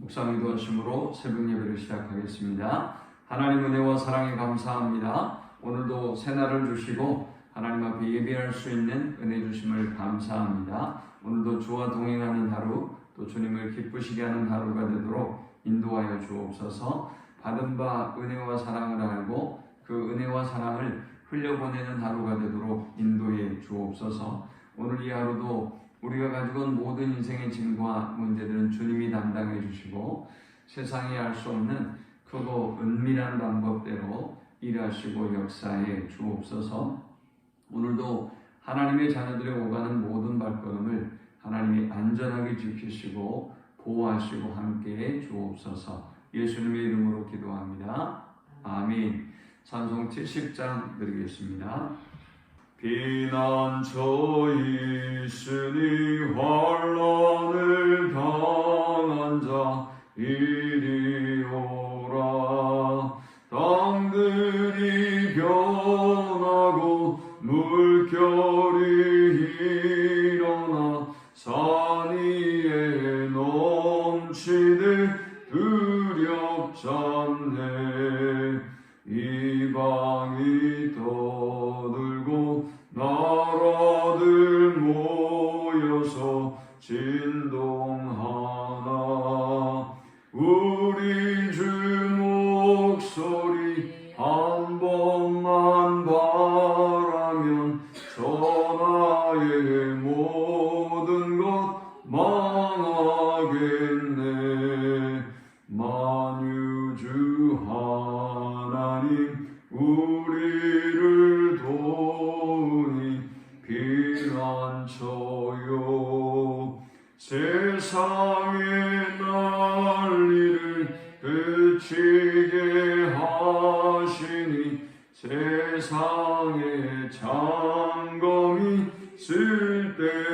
묵상 기도하심으로 새벽 예배를 시작하겠습니다. 하나님 은혜와 사랑에 감사합니다. 오늘도 새날을 주시고 하나님 앞에 예배할 수 있는 은혜 주심을 감사합니다. 오늘도 주와 동행하는 하루, 또 주님을 기쁘시게 하는 하루가 되도록 인도하여 주옵소서. 받은 바 은혜와 사랑을 알고 그 은혜와 사랑을 흘려보내는 하루가 되도록 인도해 주옵소서. 오늘 이 하루도 우리가 가지고 온 모든 인생의 짐과 문제들은 주님이 담당해 주시고 세상이 알 수 없는 크고 은밀한 방법대로 일하시고 역사해 주옵소서. 오늘도 하나님의 자녀들의 오가는 모든 발걸음을 하나님이 안전하게 지키시고 보호하시고 함께해 주옵소서. 예수님의 이름으로 기도합니다. 아멘. 찬송 70장 드리겠습니다. 피난처 있으니 환난을 당한 자 이리 오라. 땅들이 변하고 물결이 일어나 산 위에 넘치되 두렵잖네. 이방이 떠들고 나라들 모여서 진동하나. 우리 주 목소리 한 번만 바라면 천하의 모든 것 망하겠네. 만유주 하나님 우리를 도우니 피난처요. 세상의 난리를 그치게 하시니 세상의 장검이 쓸데없네.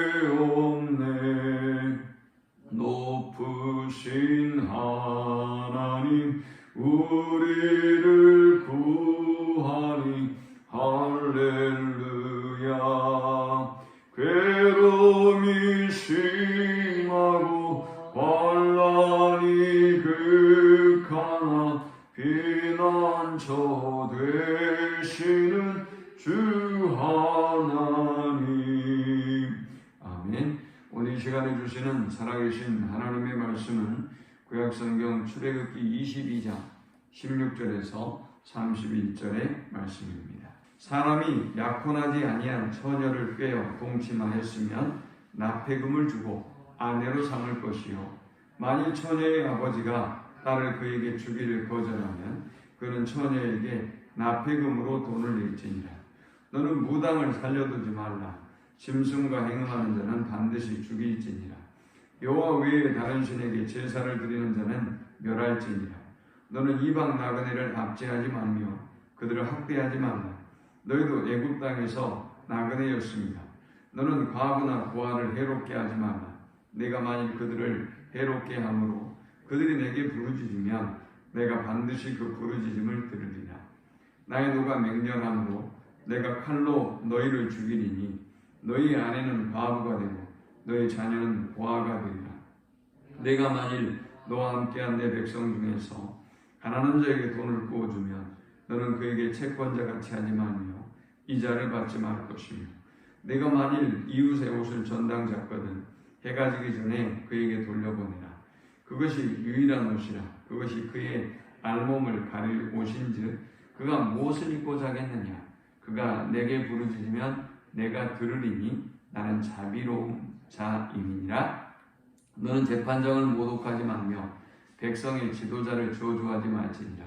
높으신 하나님 우리를 구하니 할렐루야. 괴로움이 심하고 환난이 극하나 피난처 되시는 주 하나님. 아멘. 오늘 이 시간에 주시는 살아계신 하나님의 말씀은 구약성경 출애굽기 22장 16절에서 31절의 말씀입니다. 사람이 약혼하지 아니한 처녀를 꿰어 동침하였으면 납폐금을 주고 아내로 삼을 것이요. 만일 처녀의 아버지가 딸을 그에게 주기를 거절하면 그는 처녀에게 납폐금으로 돈을 낼지니라. 너는 무당을 살려두지 말라. 짐승과 행음하는 자는 반드시 죽일지니라. 여호와 외에 다른 신에게 제사를 드리는 자는 멸할지니라. 너는 이방 나그네를 압제하지 말며 그들을 학대하지 말라. 너희도 애굽 땅에서 나그네였습니다. 너는 과부나 고아를 해롭게 하지 말라. 내가 만일 그들을 해롭게 함으로 그들이 내게 부르짖으면 내가 반드시 그 부르짖음을 들으리라. 나의 노가 맹렬함으로 내가 칼로 너희를 죽이리니 너희 아내는 과부가 되고 너희 자녀는 고아가 되리라. 내가 만일 너와 함께한 내 백성 중에서 가난한 자에게 돈을 구워주면 너는 그에게 채권자같이 하지 말며 이자를 받지 말 것이며 내가 만일 이웃의 옷을 전당 잡거든 해가 지기 전에 그에게 돌려보내라. 그것이 유일한 옷이라. 그것이 그의 알몸을 가릴 옷인즉 그가 무엇을 입고 자겠느냐. 그가 내게 부르짖으면 내가 들으리니 나는 자비로운 자임이니라. 너는 재판장을 모독하지 말며 백성의 지도자를 저주하지 말지니라.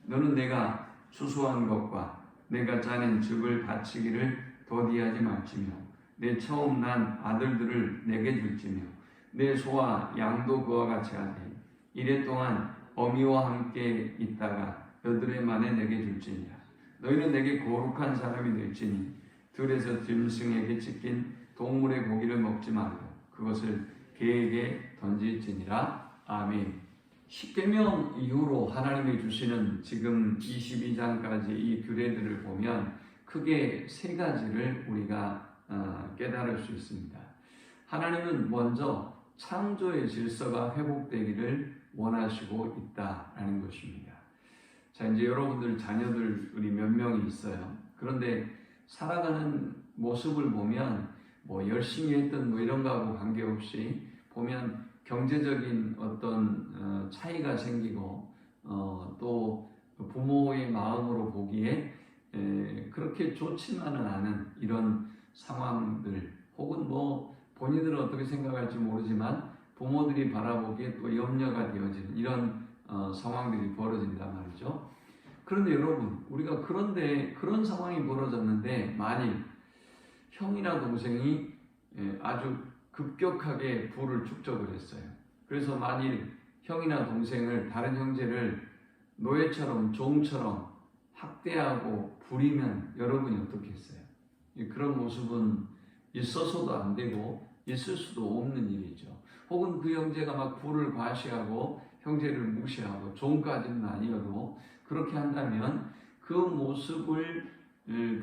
너는 내가 수수한 것과 내가 짜낸 즙을 바치기를 더디하지 말지며 내 처음 난 아들들을 내게 줄지며 내 소와 양도 그와 같이 하되 이래 동안 어미와 함께 있다가 여드레 만에 내게 줄지니라. 너희는 내게 거룩한 사람이 될지니 들에서 짐승에게 찢긴 동물의 고기를 먹지 말고 그것을 개에게 던질지니라. 아멘. 십계명 이후로 하나님이 주시는 지금 22장까지 이 규례들을 보면 크게 세 가지를 우리가 깨달을 수 있습니다. 하나님은 먼저 창조의 질서가 회복되기를 원하시고 있다라는 것입니다. 자, 이제 여러분들 자녀들이 몇 명이 있어요. 그런데 살아가는 모습을 보면 뭐 열심히 했던 뭐 이런 거하고 관계없이 보면 경제적인 어떤 차이가 생기고 또 부모의 마음으로 보기에 그렇게 좋지만은 않은 이런 상황들, 혹은 뭐 본인들은 어떻게 생각할지 모르지만 부모들이 바라보기에 또 염려가 되어지는 이런 상황들이 벌어진단 말이죠. 그런데 여러분, 우리가 그런 상황이 벌어졌는데 만일 형이나 동생이 아주 급격하게 부를 축적을 했어요. 그래서 만일 형이나 동생을, 다른 형제를 노예처럼 종처럼 학대하고 부리면 여러분이 어떻게 했어요? 그런 모습은 있어서도 안 되고 있을 수도 없는 일이죠. 혹은 그 형제가 막 부를 과시하고 형제를 무시하고 종까지는 아니어도 그렇게 한다면 그 모습을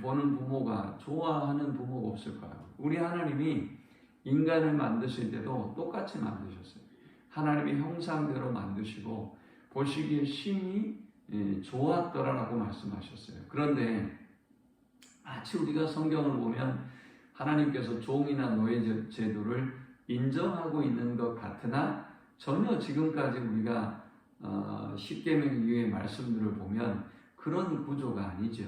보는 부모가, 좋아하는 부모가 없을까요? 우리 하나님이 인간을 만드실 때도 똑같이 만드셨어요. 하나님의 형상대로 만드시고 보시기에 심히 좋았더라라고 말씀하셨어요. 그런데 마치 우리가 성경을 보면 하나님께서 종이나 노예 제도를 인정하고 있는 것 같으나 전혀 지금까지 우리가 십계명 이후의 말씀들을 보면 그런 구조가 아니죠.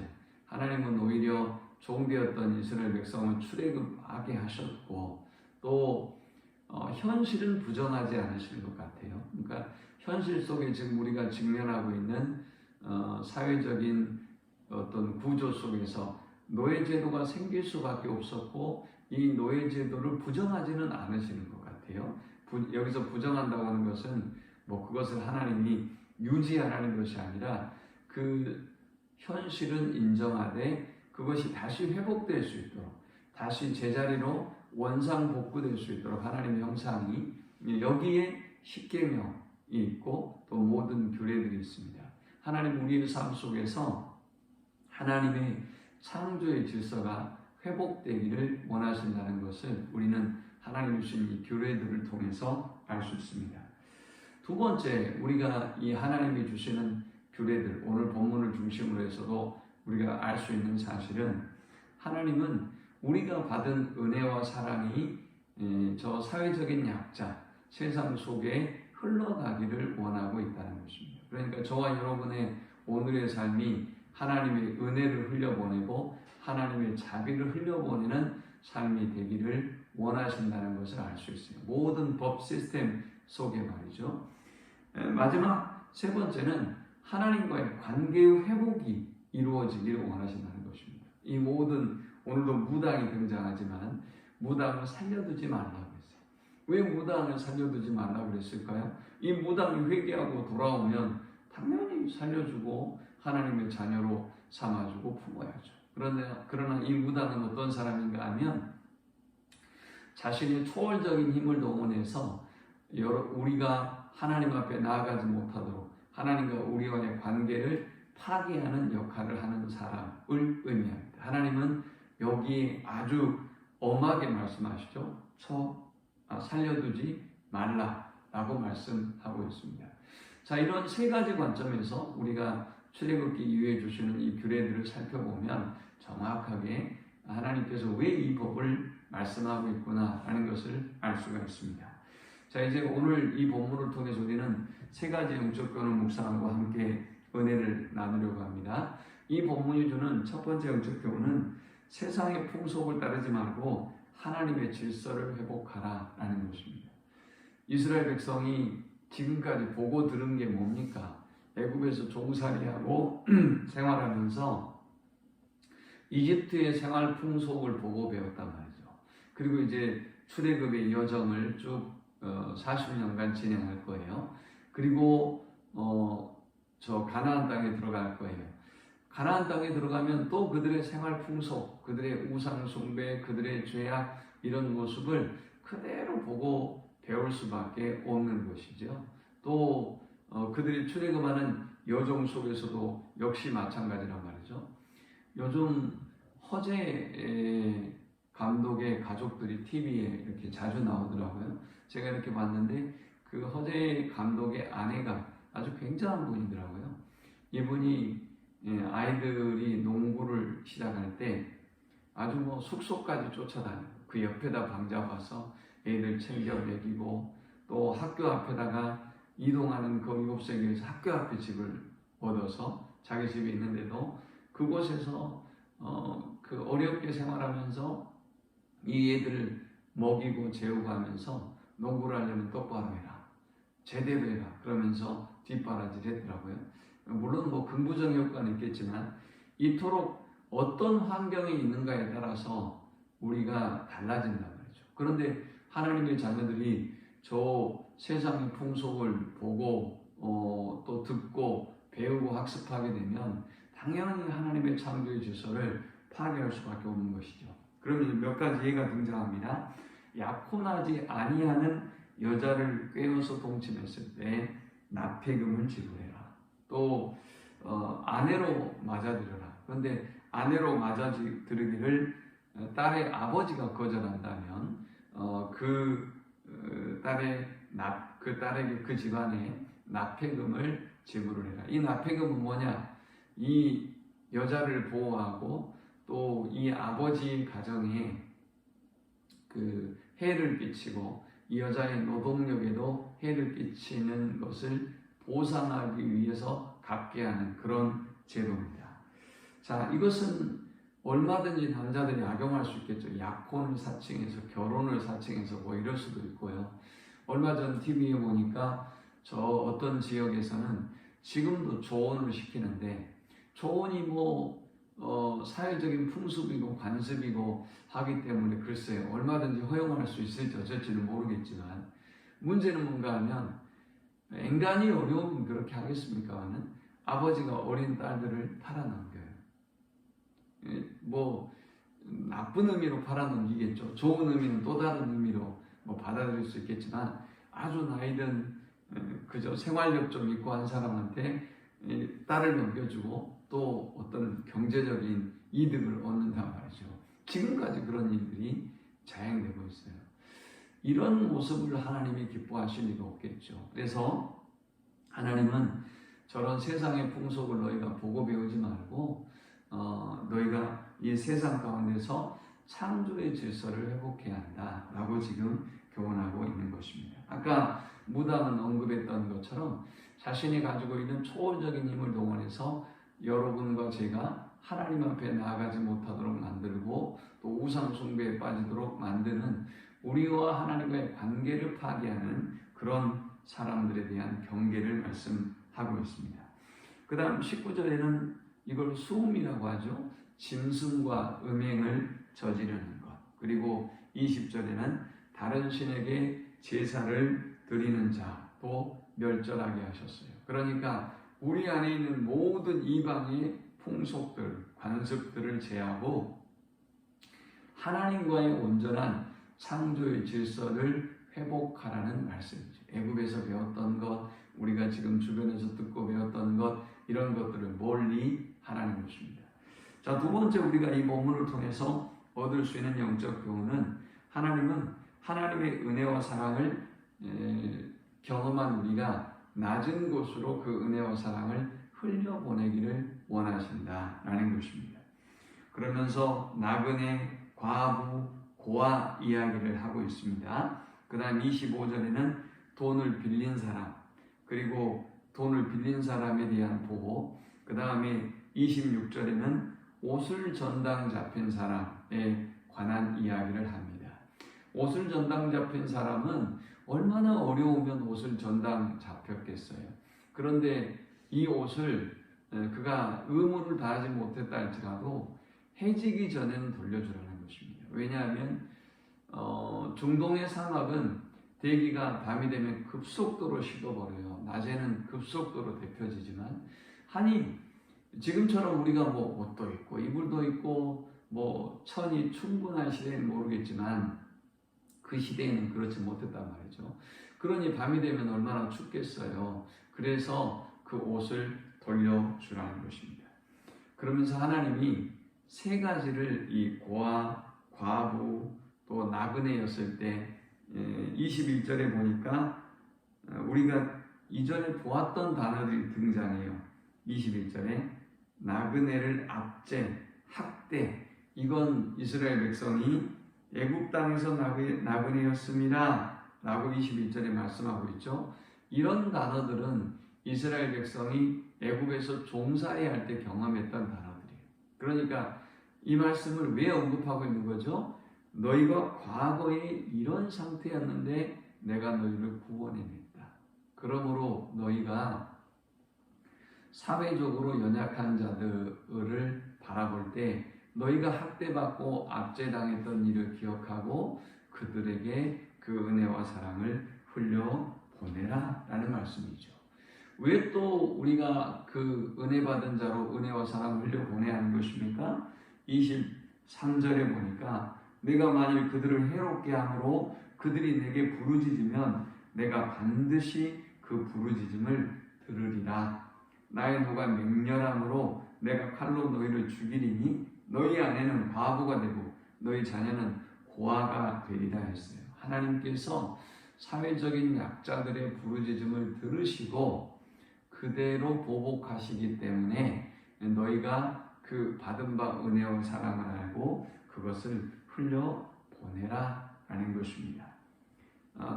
하나님은 오히려 종되었던 이스라엘 백성을 출애굽하게 하셨고 또 현실은 부정하지 않으시는 것 같아요. 그러니까 현실 속에 지금 우리가 직면하고 있는 사회적인 어떤 구조 속에서 노예제도가 생길 수밖에 없었고 이 노예제도를 부정하지는 않으시는 것 같아요. 여기서 부정한다고 하는 것은 뭐 그것을 하나님이 유지하라는 것이 아니라 그 현실은 인정하되 그것이 다시 회복될 수 있도록, 다시 제자리로 원상복구될 수 있도록 하나님의 형상이 여기에 십계명이 있고 또 모든 규례들이 있습니다. 하나님 우리의 삶 속에서 하나님의 창조의 질서가 회복되기를 원하신다는 것을 우리는 하나님 주신 이 규례들을 통해서 알 수 있습니다. 두 번째, 우리가 이 하나님이 주시는 규례들, 오늘 본문을 중심으로 해서도 우리가 알 수 있는 사실은 하나님은 우리가 받은 은혜와 사랑이 저 사회적인 약자, 세상 속에 흘러가기를 원하고 있다는 것입니다. 그러니까 저와 여러분의 오늘의 삶이 하나님의 은혜를 흘려보내고 하나님의 자비를 흘려보내는 삶이 되기를 원하신다는 것을 알 수 있어요. 모든 법 시스템 속에 말이죠. 마지막 세 번째는 하나님과의 관계의 회복이 이루어지기를 원하신다는 것입니다. 이 모든, 오늘도 무당이 등장하지만 무당을 살려두지 말라고 했어요. 왜 무당을 살려두지 말라고 그랬을까요? 이 무당이 회개하고 돌아오면 당연히 살려주고 하나님의 자녀로 삼아주고 품어야죠. 그러나 이 무당은 어떤 사람인가 하면 자신의 초월적인 힘을 동원해서 우리가 하나님 앞에 나아가지 못하도록 하나님과 우리와의 관계를 파괴하는 역할을 하는 사람을 의미합니다. 하나님은 여기에 아주 엄하게 말씀하시죠. 살려두지 말라라고 말씀하고 있습니다. 자, 이런 세 가지 관점에서 우리가 출애굽기 이후에 주시는 이 규례들을 살펴보면 정확하게 하나님께서 왜 이 법을 말씀하고 있구나라는 것을 알 수가 있습니다. 자, 이제 오늘 이 본문을 통해서 우리는 세 가지 영적 교훈을 묵상함과 함께 은혜를 나누려고 합니다. 이 본문이 주는 첫 번째 영적 교훈은 세상의 풍속을 따르지 말고 하나님의 질서를 회복하라라는 것입니다. 이스라엘 백성이 지금까지 보고 들은 게 뭡니까? 애굽에서 종살이하고 생활하면서 이집트의 생활 풍속을 보고 배웠단 말이죠. 그리고 이제 출애굽의 여정을 쭉 40년간 진행할 거예요. 그리고 저 가나안 땅에 들어갈 거예요. 가나안 땅에 들어가면 또 그들의 생활 풍속, 그들의 우상 숭배, 그들의 죄악 이런 모습을 그대로 보고 배울 수밖에 없는 것이죠. 또 그들이 출애굽하는 여정 속에서도 역시 마찬가지란 말이죠. 요즘 허재 감독의 가족들이 TV에 이렇게 자주 나오더라고요. 제가 이렇게 봤는데 그 허재 감독의 아내가 아주 굉장한 분이더라고요. 이분이 아이들이 농구를 시작할 때 아주 뭐 숙소까지 쫓아다니고 그 옆에다 방 잡아서 애들 챙겨 먹이고 또 학교 앞에다가 이동하는 그 7세기에서 학교 앞에 집을 얻어서 자기 집이 있는데도 그곳에서 그 어렵게 생활하면서 이 애들을 먹이고 재우고 하면서 농구를 하려면 똑바로 해라, 제대로 해라 그러면서 뒷바라지를 했더라고요. 물론 뭐 긍부정 효과는 있겠지만 이토록 어떤 환경에 있는가에 따라서 우리가 달라진단 말이죠. 그런데 하나님의 자녀들이 저 세상의 풍속을 보고 또 듣고 배우고 학습하게 되면 당연히 하나님의 창조의 질서를 파괴할 수밖에 없는 것이죠. 그러면 몇 가지 예가 등장합니다. 약혼하지 아니하는 여자를 꿰어서 동침했을 때 납폐금을 지불해라. 또 아내로 맞아들여라. 그런데 아내로 맞아들이기를 딸의 아버지가 거절한다면 딸에게 그 집안에 납폐금을 지불을 해라. 이 납폐금은 뭐냐? 이 여자를 보호하고 또 이 아버지 가정에 그 해를 끼치고 이 여자의 노동력에도 해를 끼치는 것을 보상하기 위해서 갚게 하는 그런 제도입니다. 자, 이것은 얼마든지 남자들이 악용할 수 있겠죠. 약혼을 사칭해서 결혼을 사칭해서 뭐 이럴 수도 있고요. 얼마 전 TV에 보니까 저 어떤 지역에서는 지금도 조언을 시키는데 조언이 뭐 사회적인 풍습이고 관습이고 하기 때문에 글쎄요, 얼마든지 허용할 수 있을지 어쩔지는 모르겠지만 문제는 뭔가 하면 인간이 어려우면 그렇게 하겠습니까는 아버지가 어린 딸들을 팔아넘겨요. 뭐 나쁜 의미로 팔아넘기겠죠. 좋은 의미는 또 다른 의미로 뭐 받아들일 수 있겠지만 아주 나이든 그저 생활력 좀 있고 한 사람한테 딸을 넘겨주고 또 어떤 경제적인 이득을 얻는단 말이죠. 지금까지 그런 일들이 자행되고 있어요. 이런 모습을 하나님이 기뻐하실 리가 없겠죠. 그래서 하나님은 저런 세상의 풍속을 너희가 보고 배우지 말고 너희가 이 세상 가운데서 창조의 질서를 회복해야 한다라고 지금 교훈하고 있는 것입니다. 아까 무당은 언급했던 것처럼 자신이 가지고 있는 초월적인 힘을 동원해서 여러분과 제가 하나님 앞에 나아가지 못하도록 만들고 또 우상 숭배에 빠지도록 만드는 우리와 하나님과의 관계를 파괴하는 그런 사람들에 대한 경계를 말씀하고 있습니다. 그 다음 19절에는 이걸 수음이라고 하죠. 짐승과 음행을 저지르는 것. 그리고 20절에는 다른 신에게 제사를 드리는 자도 멸절하게 하셨어요. 그러니까 우리 안에 있는 모든 이방의 풍속들, 관습들을 제하고 하나님과의 온전한 창조의 질서를 회복하라는 말씀이죠. 애굽에서 배웠던 것, 우리가 지금 주변에서 듣고 배웠던 것, 이런 것들을 멀리 하라는 것입니다. 자, 두 번째 우리가 이 본문을 통해서 얻을 수 있는 영적 교훈은 하나님은 하나님의 은혜와 사랑을 경험한 우리가 낮은 곳으로 그 은혜와 사랑을 흘려보내기를 원하신다라는 것입니다. 그러면서 나그네, 과부, 고아 이야기를 하고 있습니다. 그 다음 25절에는 돈을 빌린 사람, 그리고 돈을 빌린 사람에 대한 보호, 그 다음에 26절에는 옷을 전당 잡힌 사람에 관한 이야기를 합니다. 옷을 전당 잡힌 사람은 얼마나 어려우면 옷을 전당 잡혔겠어요. 그런데 이 옷을 그가 의무를 다하지 못했다 할지라도 해지기 전에는 돌려주라는 것입니다. 왜냐하면 중동의 사막은 대기가 밤이 되면 급속도로 식어버려요. 낮에는 급속도로 데펴지지만 지금처럼 우리가 뭐 옷도 있고 이불도 있고 뭐 천이 충분한 시대는 모르겠지만 그 시대에는 그렇지 못했단 말이죠. 그러니 밤이 되면 얼마나 춥겠어요. 그래서 그 옷을 돌려주라는 것입니다. 그러면서 하나님이 세 가지를 이 고아, 과부, 또 나그네였을 때 21절에 보니까 우리가 이전에 보았던 단어들이 등장해요. 21절에 나그네를 압제, 학대, 이건 이스라엘 백성이 애굽 땅에서 나그네였습니다 라고 21절에 말씀하고 있죠. 이런 단어들은 이스라엘 백성이 애굽에서 종살이할 때 경험했던 단어들이에요. 그러니까 이 말씀을 왜 언급하고 있는 거죠? 너희가 과거에 이런 상태였는데 내가 너희를 구원해냈다. 그러므로 너희가 사회적으로 연약한 자들을 바라볼 때 너희가 학대받고 압제당했던 일을 기억하고 그들에게 그 은혜와 사랑을 흘려보내라 라는 말씀이죠. 왜 또 우리가 그 은혜 받은 자로 은혜와 사랑을 흘려보내야 하는 것입니까? 23절에 보니까 내가 만일 그들을 해롭게 함으로 그들이 내게 부르짖으면 내가 반드시 그 부르짖음을 들으리라. 나의 노가 맹렬함으로 내가 칼로 너희를 죽이리니 너희 아내는 과부가 되고 너희 자녀는 고아가 되리라 했어요. 하나님께서 사회적인 약자들의 부르짖음을 들으시고 그대로 보복하시기 때문에 너희가 그 받은 바 은혜와 사랑을 알고 그것을 흘려보내라 라는 것입니다.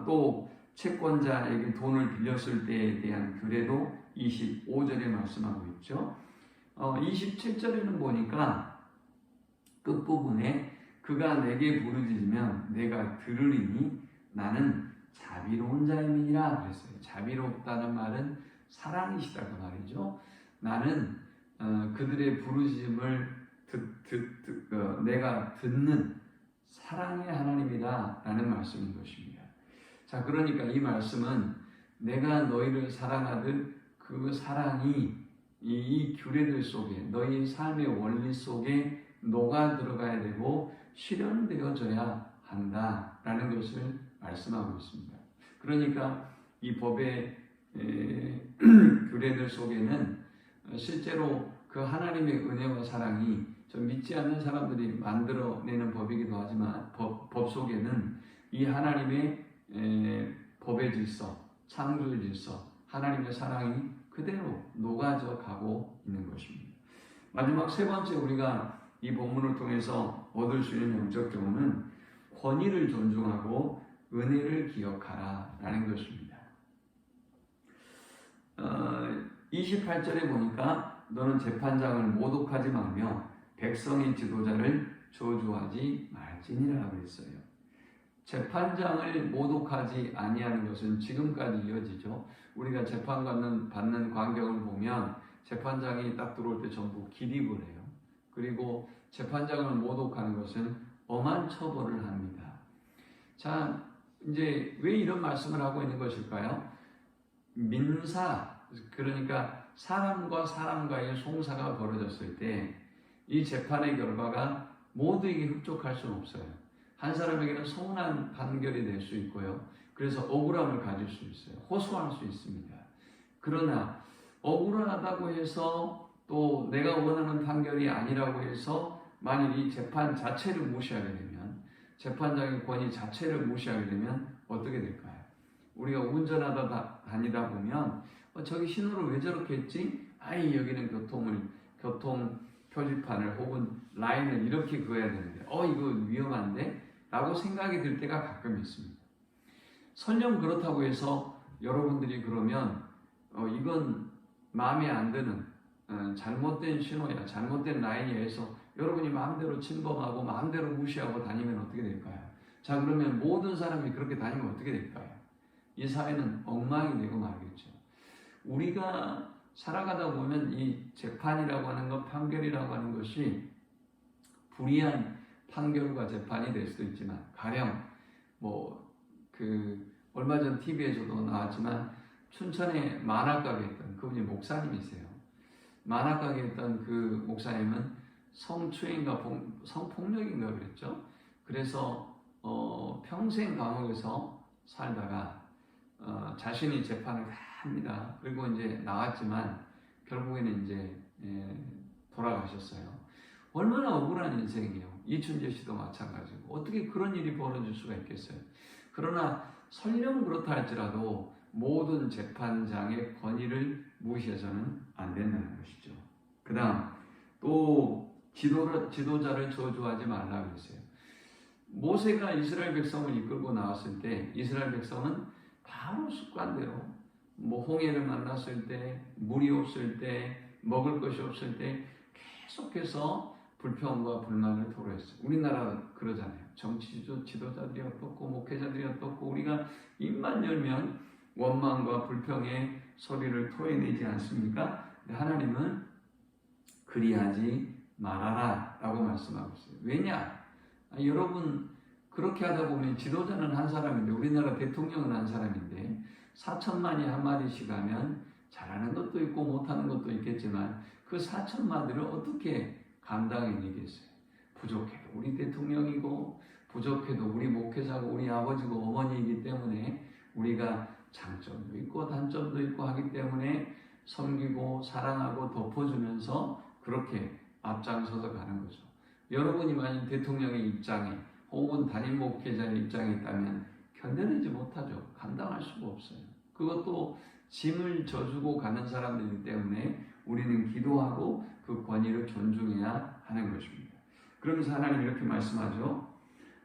또 채권자에게 돈을 빌렸을 때에 대한 규례도 25절에 말씀하고 있죠. 27절에는 보니까 끝부분에 그가 내게 부르짖으면 내가 들으리니 나는 자비로운 자임이니라 그랬어요. 자비롭다는 말은 사랑이시다 그 말이죠. 나는 그들의 부르짖음을 내가 듣는 사랑의 하나님이다 라는 말씀인 것입니다. 자, 그러니까 이 말씀은 내가 너희를 사랑하듯 그 사랑이 이 규례들 속에 너희 삶의 원리 속에 녹아 들어가야 되고 실현되어져야 한다라는 것을 말씀하고 있습니다. 그러니까 이 법의 규례들 속에는 실제로 그 하나님의 은혜와 사랑이 좀 믿지 않는 사람들이 만들어내는 법이기도 하지만 법 속에는 이 하나님의 법의 질서, 창조의 질서, 하나님의 사랑이 그대로 녹아져 가고 있는 것입니다. 마지막 세 번째 우리가 이 본문을 통해서 얻을 수 있는 영적 교훈은 권위를 존중하고 은혜를 기억하라 라는 것입니다. 28절에 보니까 너는 재판장을 모독하지 말며 백성의 지도자를 저주하지 말지니라 그랬어요. 재판장을 모독하지 아니하는 것은 지금까지 이어지죠. 우리가 재판받는 광경을 보면 재판장이 딱 들어올 때 전부 기립을 해요. 그리고 재판장을 모독하는 것은 엄한 처벌을 합니다. 자, 이제 왜 이런 말씀을 하고 있는 것일까요? 민사, 그러니까 사람과 사람과의 송사가 벌어졌을 때 이 재판의 결과가 모두에게 흡족할 수는 없어요. 한 사람에게는 서운한 판결이 될 수 있고요. 그래서 억울함을 가질 수 있어요. 호소할 수 있습니다. 그러나 억울하다고 해서 또 내가 원하는 판결이 아니라고 해서 만일 이 재판 자체를 무시하게 되면, 재판장의 권위 자체를 무시하게 되면 어떻게 될까요? 우리가 운전하다 다니다 보면 저기 신호를 왜 저렇게 했지? 아이 여기는 교통 표지판을 혹은 라인을 이렇게 그어야 되는데 이거 위험한데? 라고 생각이 들 때가 가끔 있습니다. 설령 그렇다고 해서 여러분들이 그러면 이건 마음에 안 드는 잘못된 신호야, 잘못된 라인이야 해서 여러분이 마음대로 침범하고 마음대로 무시하고 다니면 어떻게 될까요? 자, 그러면 모든 사람이 그렇게 다니면 어떻게 될까요? 이 사회는 엉망이 되고 말겠죠. 우리가 살아가다 보면 이 재판이라고 하는 것, 판결이라고 하는 것이 불이한 판결과 재판이 될 수도 있지만, 가령 얼마 전 TV에서도 나왔지만 춘천에 만화가게 했던 그분이 목사님이세요. 만화가게 했던 그 목사님은 성추행과 성폭력인가 그랬죠. 그래서 평생 감옥에서 살다가 자신이 재판을 다 합니다. 그리고 이제 나왔지만 결국에는 이제 돌아가셨어요. 얼마나 억울한 인생이에요. 이춘재 씨도 마찬가지고 어떻게 그런 일이 벌어질 수가 있겠어요. 그러나 설령 그렇다 할지라도 모든 재판장의 권위를 무시해서는 안 된다는 것이죠. 그 다음 또 지도자를 저주하지 말라 그랬어요. 모세가 이스라엘 백성을 이끌고 나왔을 때 이스라엘 백성은 바로 습관대로 홍해를 만났을 때, 물이 없을 때, 먹을 것이 없을 때 계속해서 불평과 불만을 토로했어요. 우리나라 그러잖아요. 정치 지도자들이 어떻고 목회자들이 어떻고 우리가 입만 열면 원망과 불평의 소리를 토해내지 않습니까? 근데 하나님은 그리하지 말아라 라고 말씀하고 있어요. 왜냐? 여러분 그렇게 하다 보면 지도자는 한 사람인데 우리나라 대통령은 한 사람인데 4천만이 한 마디씩 하면 잘하는 것도 있고 못하는 것도 있겠지만 그 4천마디를 어떻게 감당해내겠어요? 부족해도 우리 대통령이고 부족해도 우리 목회자고 우리 아버지고 어머니이기 때문에 우리가 장점도 있고 단점도 있고 하기 때문에 섬기고 사랑하고 덮어주면서 그렇게 앞장서서 가는 거죠. 여러분이 만약 대통령의 입장에 혹은 담임 목회자의 입장에 있다면 견뎌내지 못하죠. 감당할 수가 없어요. 그것도 짐을 져주고 가는 사람들이기 때문에 우리는 기도하고 그 권위를 존중해야 하는 것입니다. 그러면서 하나님 이렇게 말씀하죠.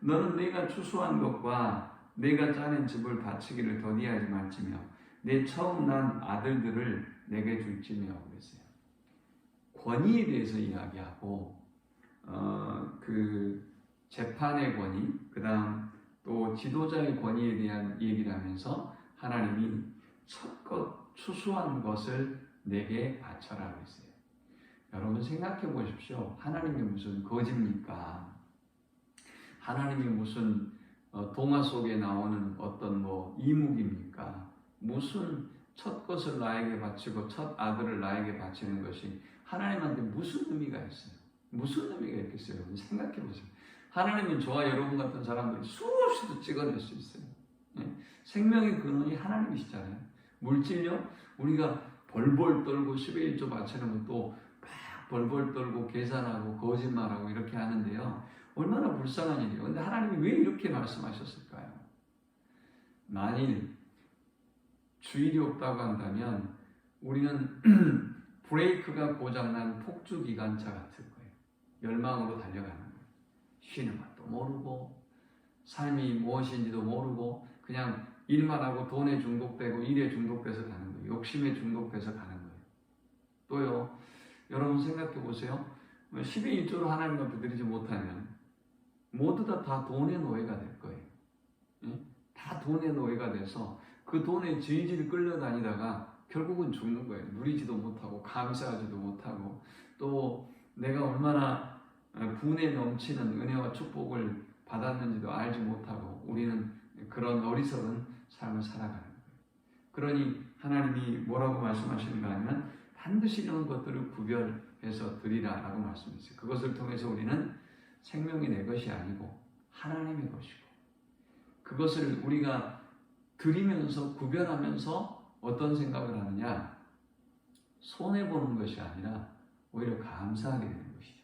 너는 내가 추수한 것과 내가 짜낸 집을 바치기를 더디하지 말지며 내 처음 난 아들들을 내게 줄지며 그랬어요. 권위에 대해서 이야기하고 그 재판의 권위, 그 다음 또 지도자의 권위에 대한 얘기를 하면서 하나님이 첫것 추수한 것을 내게 바쳐라 그랬어요. 여러분 생각해 보십시오. 하나님이 무슨 거짓입니까? 하나님이 무슨 동화 속에 나오는 어떤 이묵입니까? 무슨 첫 것을 나에게 바치고 첫 아들을 나에게 바치는 것이 하나님한테 무슨 의미가 있어요? 무슨 의미가 있겠어요? 생각해 보세요. 하나님은 저와 여러분 같은 사람들을 수없이도 찍어낼 수 있어요. 생명의 근원이 하나님이시잖아요. 물질요? 우리가 벌벌 떨고 10의 1조 바치는 것도 막 벌벌 떨고 계산하고 거짓말하고 이렇게 하는데요. 얼마나 불쌍한 일이에요. 근데 하나님이 왜 이렇게 말씀하셨을까요? 만일 주일이 없다고 한다면 우리는 브레이크가 고장난 폭주기관차 같을 거예요. 열망으로 달려가는 거예요. 쉬는 것도 모르고 삶이 무엇인지도 모르고 그냥 일만 하고 돈에 중독되고 일에 중독돼서 가는 거예요. 욕심에 중독돼서 가는 거예요. 또요, 여러분 생각해 보세요. 10의 1조로 하나님 앞에 드리지 못하면 모두 다 돈의 노예가 될 거예요. 다 돈의 노예가 돼서 그 돈에 질질 끌려다니다가 결국은 죽는 거예요. 누리지도 못하고 감사하지도 못하고 또 내가 얼마나 분에 넘치는 은혜와 축복을 받았는지도 알지 못하고 우리는 그런 어리석은 삶을 살아가는 거예요. 그러니 하나님이 뭐라고 말씀하시는가 하면 반드시 이런 것들을 구별해서 드리라 라고 말씀했어요. 그것을 통해서 우리는 생명이 내 것이 아니고 하나님의 것이고 그것을 우리가 드리면서 구별하면서 어떤 생각을 하느냐, 손해보는 것이 아니라 오히려 감사하게 되는 것이죠.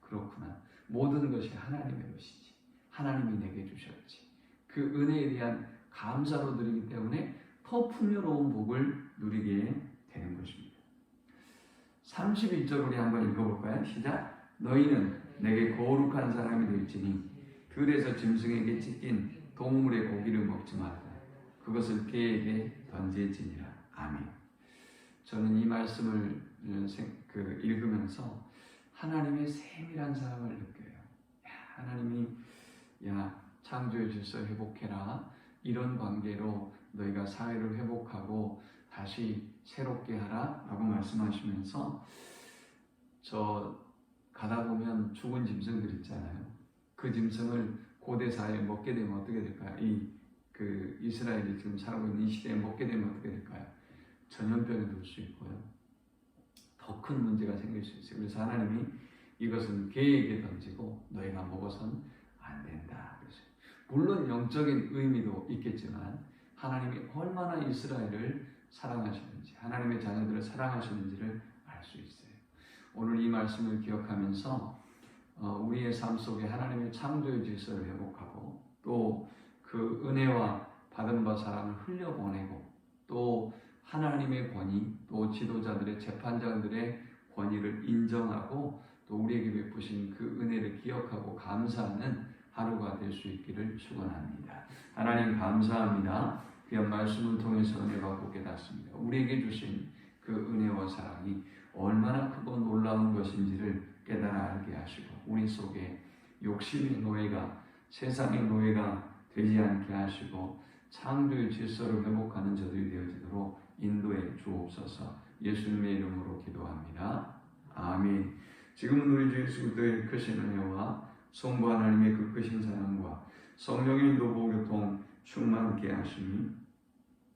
그렇구나. 모든 것이 하나님의 것이지. 하나님이 내게 주셨지. 그 은혜에 대한 감사로 드리기 때문에 더 풍요로운 복을 누리게 되는 것입니다. 31절 우리 한번 읽어볼까요? 시작. 너희는 내게 거룩한 사람이 될지니 들에서 짐승에게 찢긴 동물의 고기를 먹지 말라. 그것을 개에게 던질지니라. 아멘. 저는 이 말씀을 읽으면서 하나님의 세밀한 사랑을 느껴요. 하나님이 창조의 질서 회복해라. 이런 관계로 너희가 사회를 회복하고 다시 새롭게 하라 라고 말씀하시면서 저 가다 보면 죽은 짐승들 있잖아요. 그 짐승을 고대 사회에 먹게 되면 어떻게 될까요? 이스라엘이 지금 살고 있는 이 시대에 먹게 되면 어떻게 될까요? 전염병이 들 수 있고요. 더 큰 문제가 생길 수 있어요. 그래서 하나님이 이것은 개에게 던지고 너희가 먹어서는 안 된다. 그래서 물론 영적인 의미도 있겠지만 하나님이 얼마나 이스라엘을 사랑하시는지 하나님의 자녀들을 사랑하시는지를 알 수 있어요. 오늘 이 말씀을 기억하면서 우리의 삶 속에 하나님의 창조의 질서를 회복하고 또 또 그 은혜와 받은 바 사람을 흘려보내고 또 하나님의 권위, 또 지도자들의 재판장들의 권위를 인정하고 또 우리에게 베푸신 그 은혜를 기억하고 감사하는 하루가 될 수 있기를 축원합니다. 하나님 감사합니다. 귀한 말씀을 통해서 은혜 받고 깨닫습니다. 우리에게 주신 그 은혜와 사랑이 얼마나 크고 놀라운 것인지를 깨달아 알게 하시고 우리 속에 욕심의 노예가 세상의 노예가 되지 않게 하시고 창조의 질서를 회복하는 저들이 되어지도록 인도해 주옵소서. 예수님의 이름으로 기도합니다. 아멘. 지금은 우리 주 예수 그리스도의 크신 은혜와 성부 하나님의 그 크신 사랑과 성령의 인도보 교통 충만케 하심이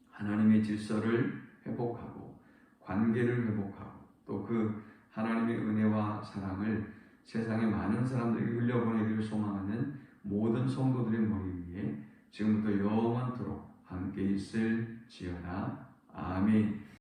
하나님의 질서를 회복하고 관계를 회복하고 또 그 하나님의 은혜와 사랑을 세상의 많은 사람들에게 흘려보내기를 소망하는 모든 성도들의 머리 위에 지금부터 영원토록 함께 있을지어다. 아멘.